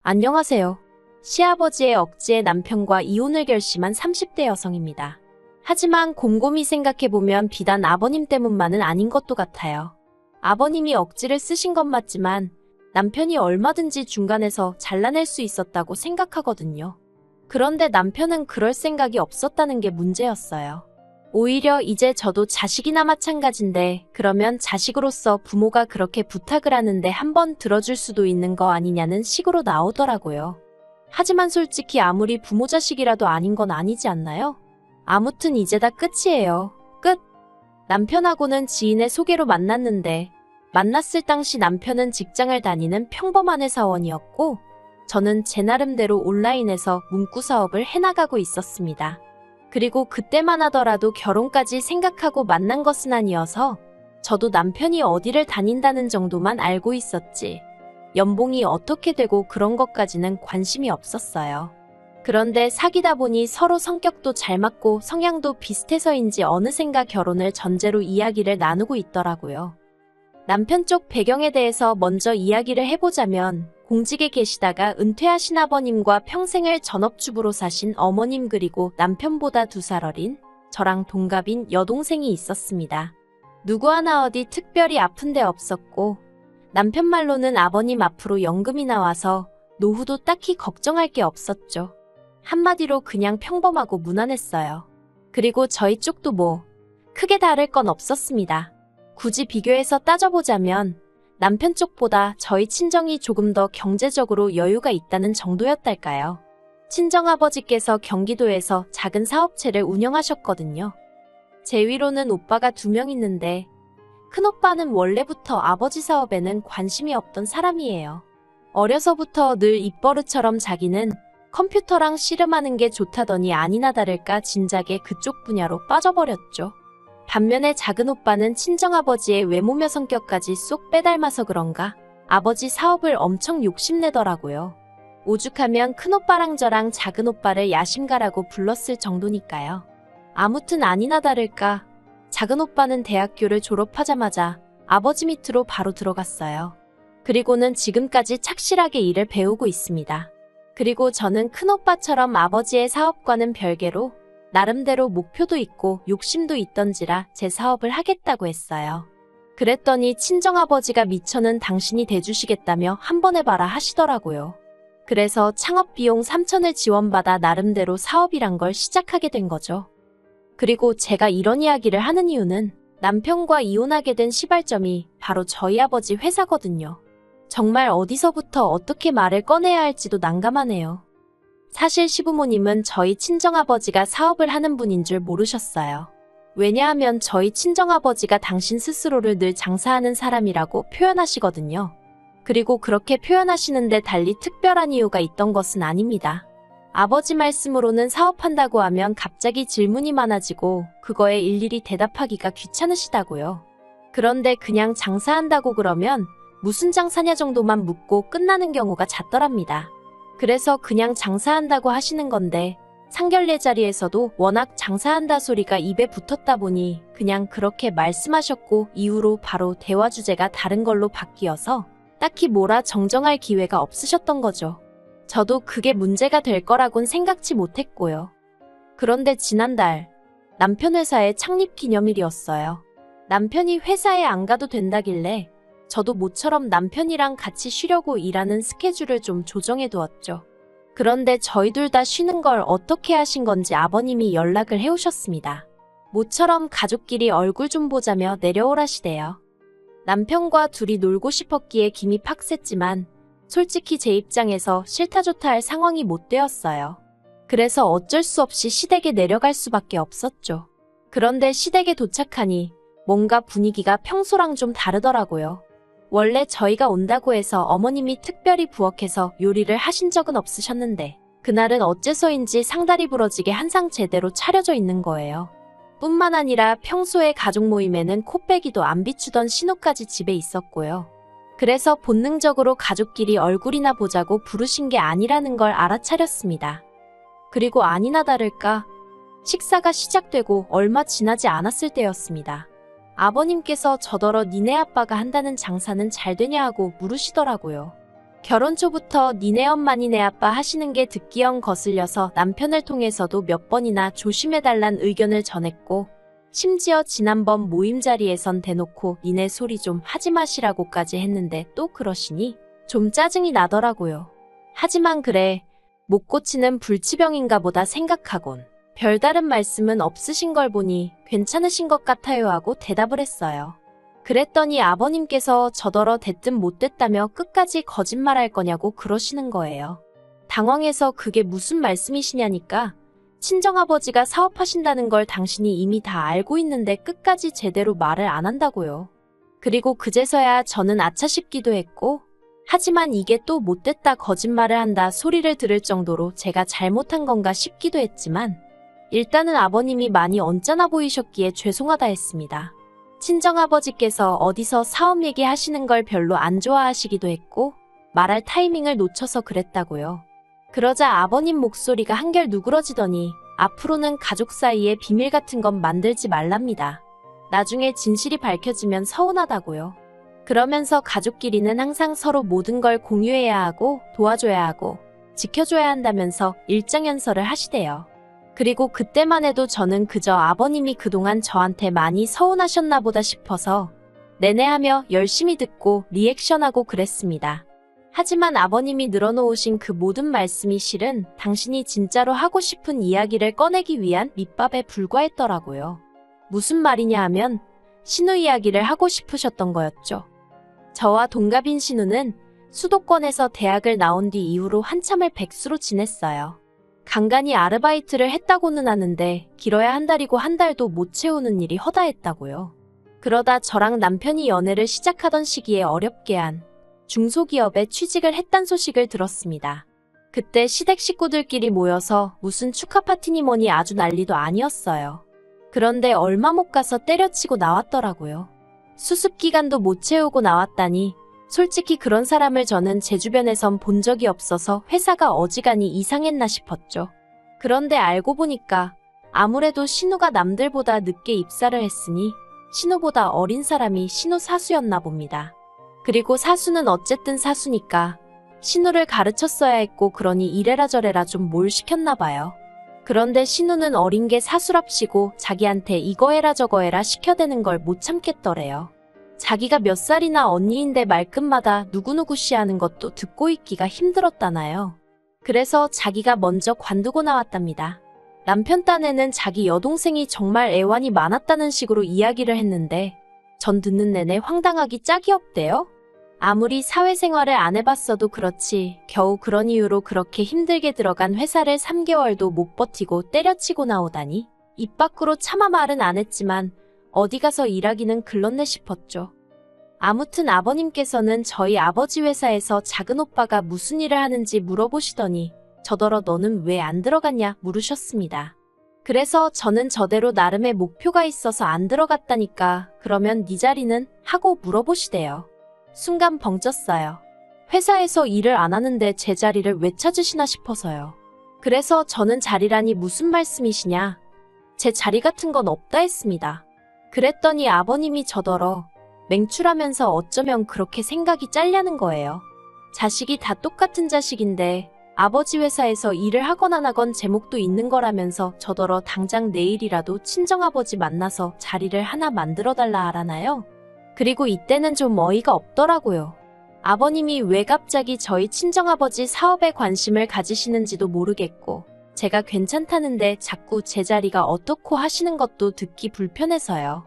안녕하세요. 시아버지의 억지에 남편과 이혼을 결심한 30대 여성입니다. 하지만 곰곰이 생각해보면 비단 아버님 때문만은 아닌 것도 같아요. 아버님이 억지를 쓰신 건 맞지만 남편이 얼마든지 중간에서 잘라낼 수 있었다고 생각하거든요. 그런데 남편은 그럴 생각이 없었다는 게 문제였어요. 오히려 이제 저도 자식이나 마찬가지인데 그러면 자식으로서 부모가 그렇게 부탁을 하는데 한번 들어줄 수도 있는 거 아니냐는 식으로 나오더라고요. 하지만 솔직히 아무리 부모 자식이라도 아닌 건 아니지 않나요? 아무튼 이제 다 끝이에요. 끝! 남편하고는 지인의 소개로 만났는데 만났을 당시 남편은 직장을 다니는 평범한 회사원이었고 저는 제 나름대로 온라인에서 문구 사업을 해나가고 있었습니다. 그리고 그때만 하더라도 결혼까지 생각하고 만난 것은 아니어서 저도 남편이 어디를 다닌다는 정도만 알고 있었지 연봉이 어떻게 되고 그런 것까지는 관심이 없었어요. 그런데 사귀다 보니 서로 성격도 잘 맞고 성향도 비슷해서인지 어느샌가 결혼을 전제로 이야기를 나누고 있더라고요. 남편 쪽 배경에 대해서 먼저 이야기를 해보자면 공직에 계시다가 은퇴하신 아버님과 평생을 전업주부로 사신 어머님 그리고 남편보다 2살 어린 저랑 동갑인 여동생이 있었습니다. 누구 하나 어디 특별히 아픈 데 없었고 남편 말로는 아버님 앞으로 연금이 나와서 노후도 딱히 걱정할 게 없었죠. 한마디로 그냥 평범하고 무난했어요. 그리고 저희 쪽도 뭐 크게 다를 건 없었습니다. 굳이 비교해서 따져보자면 남편 쪽보다 저희 친정이 조금 더 경제적으로 여유가 있다는 정도였달까요. 친정아버지께서 경기도에서 작은 사업체를 운영하셨거든요. 제 위로는 오빠가 2명 있는데 큰오빠는 원래부터 아버지 사업에는 관심이 없던 사람이에요. 어려서부터 늘 입버릇처럼 자기는 컴퓨터랑 씨름하는 게 좋다더니 아니나 다를까 진작에 그쪽 분야로 빠져버렸죠. 반면에 작은 오빠는 친정아버지의 외모며 성격까지 쏙 빼닮아서 그런가 아버지 사업을 엄청 욕심내더라고요. 오죽하면 큰오빠랑 저랑 작은 오빠를 야심가라고 불렀을 정도니까요. 아무튼 아니나 다를까 작은 오빠는 대학교를 졸업하자마자 아버지 밑으로 바로 들어갔어요. 그리고는 지금까지 착실하게 일을 배우고 있습니다. 그리고 저는 큰오빠처럼 아버지의 사업과는 별개로 나름대로 목표도 있고 욕심도 있던지라 제 사업을 하겠다고 했어요. 그랬더니 친정아버지가 미처는 당신이 대주시겠다며 한번 해봐라 하시더라고요. 그래서 창업비용 3천을 지원받아 나름대로 사업이란 걸 시작하게 된 거죠. 그리고 제가 이런 이야기를 하는 이유는 남편과 이혼하게 된 시발점이 바로 저희 아버지 회사거든요. 정말 어디서부터 어떻게 말을 꺼내야 할지도 난감하네요. 사실 시부모님은 저희 친정아버지가 사업을 하는 분인 줄 모르셨어요. 왜냐하면 저희 친정아버지가 당신 스스로를 늘 장사하는 사람이라고 표현하시거든요. 그리고 그렇게 표현하시는데 달리 특별한 이유가 있던 것은 아닙니다. 아버지 말씀으로는 사업한다고 하면 갑자기 질문이 많아지고 그거에 일일이 대답하기가 귀찮으시다고요. 그런데 그냥 장사한다고 그러면 무슨 장사냐 정도만 묻고 끝나는 경우가 잦더랍니다. 그래서 그냥 장사한다고 하시는 건데 상견례 자리에서도 워낙 장사한다 소리가 입에 붙었다 보니 그냥 그렇게 말씀하셨고 이후로 바로 대화 주제가 다른 걸로 바뀌어서 딱히 뭐라 정정할 기회가 없으셨던 거죠. 저도 그게 문제가 될 거라곤 생각지 못했고요. 그런데 지난달 남편 회사의 창립 기념일이었어요. 남편이 회사에 안 가도 된다길래 저도 모처럼 남편이랑 같이 쉬려고 일하는 스케줄을 좀 조정해 두었죠. 그런데 저희 둘 다 쉬는 걸 어떻게 하신 건지 아버님이 연락을 해오셨습니다. 모처럼 가족끼리 얼굴 좀 보자며 내려오라시대요. 남편과 둘이 놀고 싶었기에 김이 팍셌지만 솔직히 제 입장에서 싫다 좋다 할 상황이 못 되었어요. 그래서 어쩔 수 없이 시댁에 내려갈 수밖에 없었죠. 그런데 시댁에 도착하니 뭔가 분위기가 평소랑 좀 다르더라고요. 원래 저희가 온다고 해서 어머님이 특별히 부엌에서 요리를 하신 적은 없으셨는데 그날은 어째서인지 상다리 부러지게 한상 제대로 차려져 있는 거예요. 뿐만 아니라 평소에 가족 모임에는 코빼기도 안 비추던 신우까지 집에 있었고요. 그래서 본능적으로 가족끼리 얼굴이나 보자고 부르신 게 아니라는 걸 알아차렸습니다. 그리고 아니나 다를까 식사가 시작되고 얼마 지나지 않았을 때였습니다. 아버님께서 저더러 니네 아빠가 한다는 장사는 잘 되냐 하고 물으시더라고요. 결혼 초부터 니네 엄마 니네 아빠 하시는 게 듣기영 거슬려서 남편을 통해서도 몇 번이나 조심해달란 의견을 전했고 심지어 지난번 모임 자리에선 대놓고 니네 소리 좀 하지 마시라고까지 했는데 또 그러시니 좀 짜증이 나더라고요. 하지만 그래, 못 고치는 불치병인가 보다 생각하곤 별다른 말씀은 없으신 걸 보니 괜찮으신 것 같아요 하고 대답을 했어요. 그랬더니 아버님께서 저더러 됐든 못됐다며 끝까지 거짓말할 거냐고 그러시는 거예요. 당황해서 그게 무슨 말씀이시냐니까 친정아버지가 사업하신다는 걸 당신이 이미 다 알고 있는데 끝까지 제대로 말을 안 한다고요. 그리고 그제서야 저는 아차 싶기도 했고 하지만 이게 또 못됐다 거짓말을 한다 소리를 들을 정도로 제가 잘못한 건가 싶기도 했지만 일단은 아버님이 많이 언짢아 보이셨기에 죄송하다 했습니다. 친정아버지께서 어디서 사업 얘기하시는 걸 별로 안 좋아하시기도 했고 말할 타이밍을 놓쳐서 그랬다고요. 그러자 아버님 목소리가 한결 누그러지더니 앞으로는 가족 사이에 비밀 같은 건 만들지 말랍니다. 나중에 진실이 밝혀지면 서운하다고요. 그러면서 가족끼리는 항상 서로 모든 걸 공유해야 하고 도와줘야 하고 지켜줘야 한다면서 일장연설을 하시대요. 그리고 그때만 해도 저는 그저 아버님이 그동안 저한테 많이 서운하셨나 보다 싶어서 내내 하며 열심히 듣고 리액션하고 그랬습니다. 하지만 아버님이 늘어놓으신 그 모든 말씀이 실은 당신이 진짜로 하고 싶은 이야기를 꺼내기 위한 밑밥에 불과했더라고요. 무슨 말이냐 하면 신우 이야기를 하고 싶으셨던 거였죠. 저와 동갑인 신우는 수도권에서 대학을 나온 뒤 이후로 한참을 백수로 지냈어요. 간간히 아르바이트를 했다고는 하는데 길어야 한 달이고 한 달도 못 채우는 일이 허다했다고요. 그러다 저랑 남편이 연애를 시작하던 시기에 어렵게 한 중소기업에 취직을 했단 소식을 들었습니다. 그때 시댁 식구들끼리 모여서 무슨 축하 파티니 뭐니 아주 난리도 아니었어요. 그런데 얼마 못 가서 때려치고 나왔더라고요. 수습기간도 못 채우고 나왔다니 솔직히 그런 사람을 저는 제 주변에선 본 적이 없어서 회사가 어지간히 이상했나 싶었죠. 그런데 알고 보니까 아무래도 신우가 남들보다 늦게 입사를 했으니 신우보다 어린 사람이 신우 사수였나 봅니다. 그리고 사수는 어쨌든 사수니까 신우를 가르쳤어야 했고 그러니 이래라 저래라 좀 뭘 시켰나 봐요. 그런데 신우는 어린 게 사수랍시고 자기한테 이거 해라 저거 해라 시켜대는 걸 못 참겠더래요. 자기가 몇 살이나 언니인데 말끝마다 누구누구 씨 하는 것도 듣고 있기가 힘들었다나요. 그래서 자기가 먼저 관두고 나왔답니다. 남편 딴에는 자기 여동생이 정말 애완이 많았다는 식으로 이야기를 했는데 전 듣는 내내 황당하기 짝이 없대요. 아무리 사회생활을 안 해봤어도 그렇지 겨우 그런 이유로 그렇게 힘들게 들어간 회사를 3개월도 못 버티고 때려치고 나오다니 입 밖으로 차마 말은 안 했지만 어디 가서 일하기는 글렀네 싶었죠. 아무튼 아버님께서는 저희 아버지 회사에서 작은 오빠가 무슨 일을 하는지 물어보시더니 저더러 너는 왜 안 들어갔냐 물으셨습니다. 그래서 저는 저대로 나름의 목표가 있어서 안 들어갔다니까 그러면 네 자리는? 하고 물어보시대요. 순간 벙쪘어요. 회사에서 일을 안 하는데 제 자리를 왜 찾으시나 싶어서요. 그래서 저는 자리라니 무슨 말씀이시냐. 제 자리 같은 건 없다 했습니다. 그랬더니 아버님이 저더러 맹출하면서 어쩌면 그렇게 생각이 짤려는 거예요. 자식이 다 똑같은 자식인데 아버지 회사에서 일을 하건 안 하건 제목도 있는 거라면서 저더러 당장 내일이라도 친정아버지 만나서 자리를 하나 만들어달라 하라나요? 그리고 이때는 좀 어이가 없더라고요. 아버님이 왜 갑자기 저희 친정아버지 사업에 관심을 가지시는지도 모르겠고 제가 괜찮다는데 자꾸 제 자리가 어떻고 하시는 것도 듣기 불편해서요.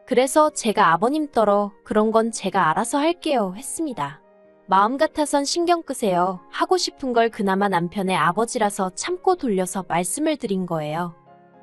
그래서 제가 아버님 떨어 그런 건 제가 알아서 할게요 했습니다. 마음 같아선 신경 끄세요. 하고 싶은 걸 그나마 남편의 아버지라서 참고 돌려서 말씀을 드린 거예요.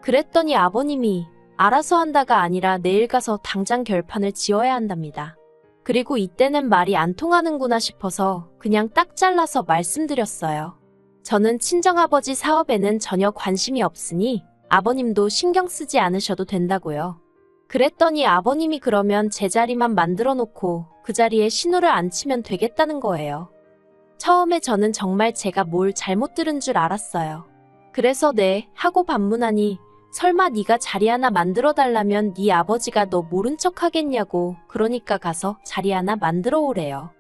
그랬더니 아버님이 알아서 한다가 아니라 내일 가서 당장 결판을 지어야 한답니다. 그리고 이때는 말이 안 통하는구나 싶어서 그냥 딱 잘라서 말씀드렸어요. 저는 친정아버지 사업에는 전혀 관심이 없으니 아버님도 신경 쓰지 않으셔도 된다고요. 그랬더니 아버님이 그러면 제 자리만 만들어 놓고 그 자리에 신우를 앉히면 되겠다는 거예요. 처음에 저는 정말 제가 뭘 잘못 들은 줄 알았어요. 그래서 네 하고 반문하니 설마 네가 자리 하나 만들어 달라면 네 아버지가 너 모른 척 하겠냐고 그러니까 가서 자리 하나 만들어 오래요.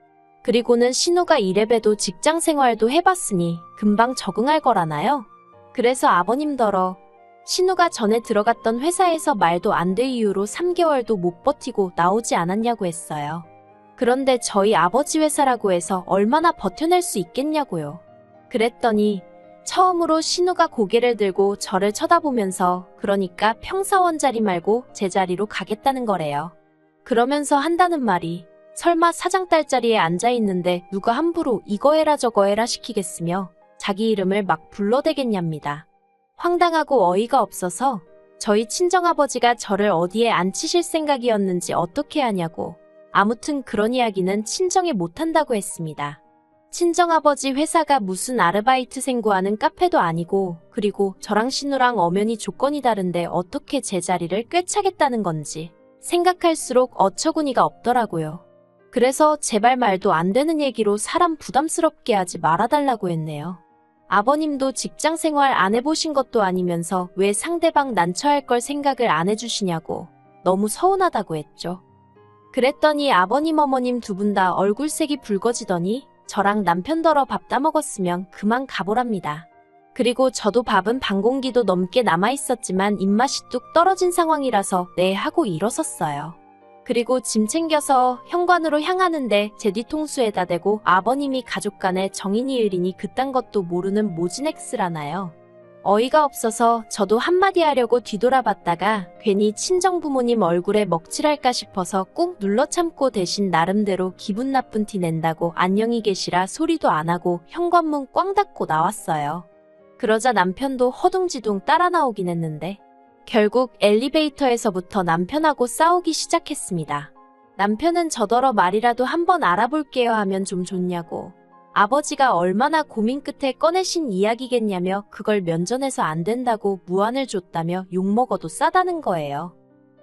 그리고는 신우가 이래봬도 직장 생활도 해봤으니 금방 적응할 거라나요? 그래서 아버님더러 신우가 전에 들어갔던 회사에서 말도 안 될 이유로 3개월도 못 버티고 나오지 않았냐고 했어요. 그런데 저희 아버지 회사라고 해서 얼마나 버텨낼 수 있겠냐고요. 그랬더니 처음으로 신우가 고개를 들고 저를 쳐다보면서 그러니까 평사원 자리 말고 제 자리로 가겠다는 거래요. 그러면서 한다는 말이 설마 사장 딸 자리에 앉아있는데 누가 함부로 이거 해라 저거 해라 시키겠으며 자기 이름을 막 불러대겠냐입니다. 황당하고 어이가 없어서 저희 친정아버지가 저를 어디에 앉히실 생각이었는지 어떻게 하냐고 아무튼 그런 이야기는 친정에 못한다고 했습니다. 친정아버지 회사가 무슨 아르바이트생 구하는 카페도 아니고 그리고 저랑 신우랑 엄연히 조건이 다른데 어떻게 제 자리를 꿰차겠다는 건지 생각할수록 어처구니가 없더라고요. 그래서 제발 말도 안 되는 얘기로 사람 부담스럽게 하지 말아달라고 했네요. 아버님도 직장 생활 안 해보신 것도 아니면서 왜 상대방 난처할 걸 생각을 안 해주시냐고 너무 서운하다고 했죠. 그랬더니 아버님 어머님 두 분 다 얼굴색이 붉어지더니 저랑 남편더러 밥 다 먹었으면 그만 가보랍니다. 그리고 저도 밥은 반 공기도 넘게 남아있었지만 입맛이 뚝 떨어진 상황이라서 네 하고 일어섰어요. 그리고 짐 챙겨서 현관으로 향하는데 제 뒤통수에다 대고 아버님이 가족 간의 정인이 을이니 그딴 것도 모르는 모진엑스라나요. 어이가 없어서 저도 한마디 하려고 뒤돌아봤다가 괜히 친정부모님 얼굴에 먹칠할까 싶어서 꾹 눌러 참고 대신 나름대로 기분 나쁜 티 낸다고 안녕히 계시라 소리도 안 하고 현관문 꽝 닫고 나왔어요. 그러자 남편도 허둥지둥 따라 나오긴 했는데 결국 엘리베이터에서부터 남편하고 싸우기 시작했습니다. 남편은 저더러 말이라도 한번 알아볼게요 하면 좀 좋냐고. 아버지가 얼마나 고민 끝에 꺼내신 이야기겠냐며 그걸 면전에서 안 된다고 무안을 줬다며 욕먹어도 싸다는 거예요.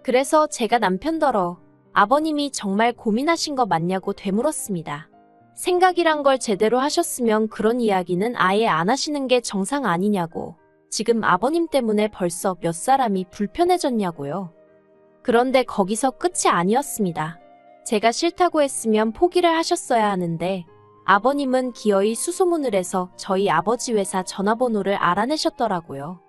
그래서 제가 남편더러 아버님이 정말 고민하신 거 맞냐고 되물었습니다. 생각이란 걸 제대로 하셨으면 그런 이야기는 아예 안 하시는 게 정상 아니냐고. 지금 아버님 때문에 벌써 몇 사람이 불편해졌냐고요. 그런데 거기서 끝이 아니었습니다. 제가 싫다고 했으면 포기를 하셨어야 하는데 아버님은 기어이 수소문을 해서 저희 아버지 회사 전화번호를 알아내셨더라고요.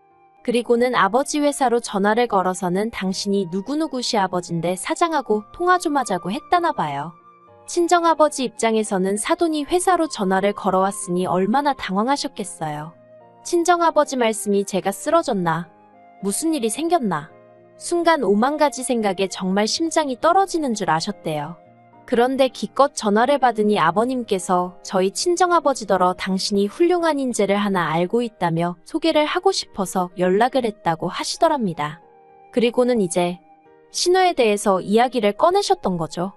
그리고는 아버지 회사로 전화를 걸어서는 당신이 누구누구 시아버지인데 사장하고 통화 좀 하자고 했다나 봐요. 친정아버지 입장에서는 사돈이 회사로 전화를 걸어왔으니 얼마나 당황하셨겠어요. 친정아버지 말씀이 제가 쓰러졌나? 무슨 일이 생겼나? 순간 5만 가지 생각에 정말 심장이 떨어지는 줄 아셨대요. 그런데 기껏 전화를 받으니 아버님께서 저희 친정아버지더러 당신이 훌륭한 인재를 하나 알고 있다며 소개를 하고 싶어서 연락을 했다고 하시더랍니다. 그리고는 이제 신우에 대해서 이야기를 꺼내셨던 거죠.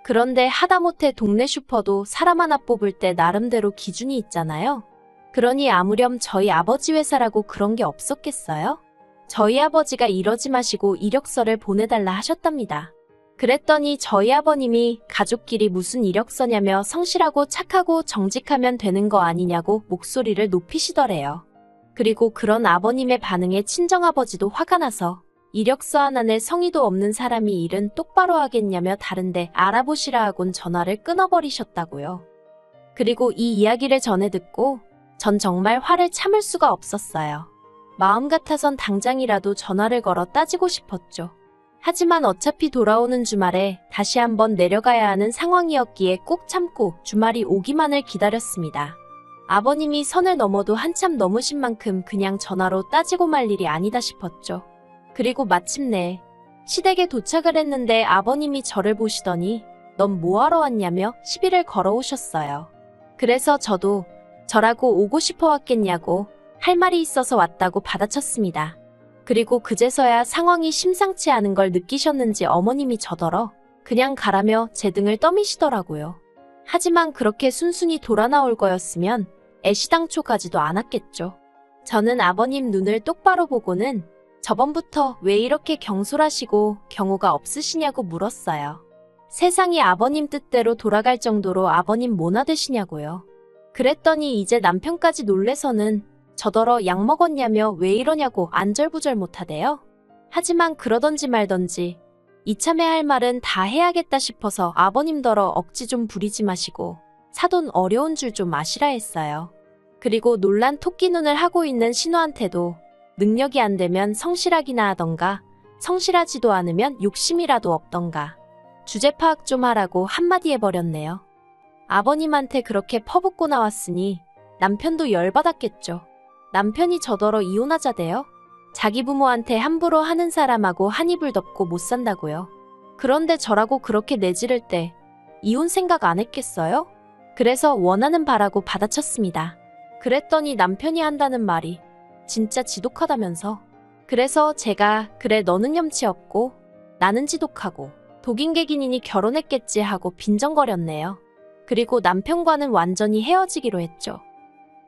그런데 하다못해 동네 슈퍼도 사람 하나 뽑을 때 나름대로 기준이 있잖아요. 그러니 아무렴 저희 아버지 회사라고 그런 게 없었겠어요? 저희 아버지가 이러지 마시고 이력서를 보내달라 하셨답니다. 그랬더니 저희 아버님이 가족끼리 무슨 이력서냐며 성실하고 착하고 정직하면 되는 거 아니냐고 목소리를 높이시더래요. 그리고 그런 아버님의 반응에 친정아버지도 화가 나서 이력서 하나에 성의도 없는 사람이 일은 똑바로 하겠냐며 다른데 알아보시라 하곤 전화를 끊어버리셨다고요. 그리고 이 이야기를 전해 듣고 전 정말 화를 참을 수가 없었어요. 마음 같아선 당장이라도 전화를 걸어 따지고 싶었죠. 하지만 어차피 돌아오는 주말에 다시 한번 내려가야 하는 상황이었기에 꾹 참고 주말이 오기만을 기다렸습니다. 아버님이 선을 넘어도 한참 넘으신 만큼 그냥 전화로 따지고 말 일이 아니다 싶었죠. 그리고 마침내 시댁에 도착을 했는데 아버님이 저를 보시더니 넌 뭐하러 왔냐며 시비를 걸어오셨어요. 그래서 저도 저라고 오고 싶어 왔겠냐고 할 말이 있어서 왔다고 받아쳤습니다. 그리고 그제서야 상황이 심상치 않은 걸 느끼셨는지 어머님이 저더러 그냥 가라며 제 등을 떠미시더라고요. 하지만 그렇게 순순히 돌아 나올 거였으면 애시당초 가지도 않았겠죠. 저는 아버님 눈을 똑바로 보고는 저번부터 왜 이렇게 경솔하시고 경우가 없으시냐고 물었어요. 세상이 아버님 뜻대로 돌아갈 정도로 아버님 뭐나 되시냐고요. 그랬더니 이제 남편까지 놀래서는 저더러 약 먹었냐며 왜 이러냐고 안절부절 못하대요. 하지만 그러던지 말던지 이참에 할 말은 다 해야겠다 싶어서 아버님더러 억지 좀 부리지 마시고 사돈 어려운 줄 좀 아시라 했어요. 그리고 놀란 토끼 눈을 하고 있는 신우한테도 능력이 안 되면 성실하기나 하던가 성실하지도 않으면 욕심이라도 없던가 주제 파악 좀 하라고 한마디 해버렸네요. 아버님한테 그렇게 퍼붓고 나왔으니 남편도 열받았겠죠. 남편이 저더러 이혼하자대요? 자기 부모한테 함부로 하는 사람하고 한 입을 덮고 못 산다고요. 그런데 저라고 그렇게 내지를 때 이혼 생각 안 했겠어요? 그래서 원하는 바라고 받아쳤습니다. 그랬더니 남편이 한다는 말이 진짜 지독하다면서. 그래서 제가 그래 너는 염치 없고 나는 지독하고 독인객인이니 결혼했겠지 하고 빈정거렸네요. 그리고 남편과는 완전히 헤어지기로 했죠.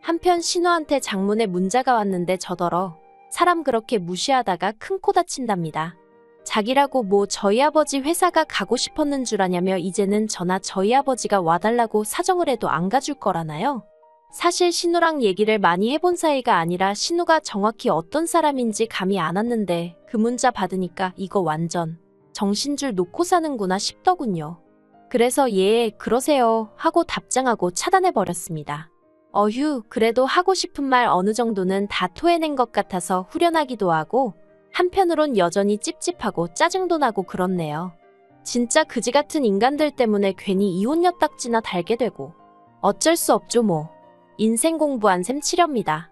한편 신우한테 장문의 문자가 왔는데 저더러 사람 그렇게 무시하다가 큰 코 다친답니다. 자기라고 뭐 저희 아버지 회사가 가고 싶었는 줄 아냐며 이제는 저나 저희 아버지가 와달라고 사정을 해도 안 가줄 거라나요? 사실 신우랑 얘기를 많이 해본 사이가 아니라 신우가 정확히 어떤 사람인지 감이 안 왔는데 그 문자 받으니까 이거 완전 정신줄 놓고 사는구나 싶더군요. 그래서 예, 그러세요 하고 답장하고 차단해버렸습니다. 어휴, 그래도 하고 싶은 말 어느 정도는 다 토해낸 것 같아서 후련하기도 하고 한편으론 여전히 찝찝하고 짜증도 나고 그렇네요. 진짜 그지 같은 인간들 때문에 괜히 이혼녀 딱지나 달게 되고 어쩔 수 없죠 뭐. 인생 공부한 셈 치렵니다.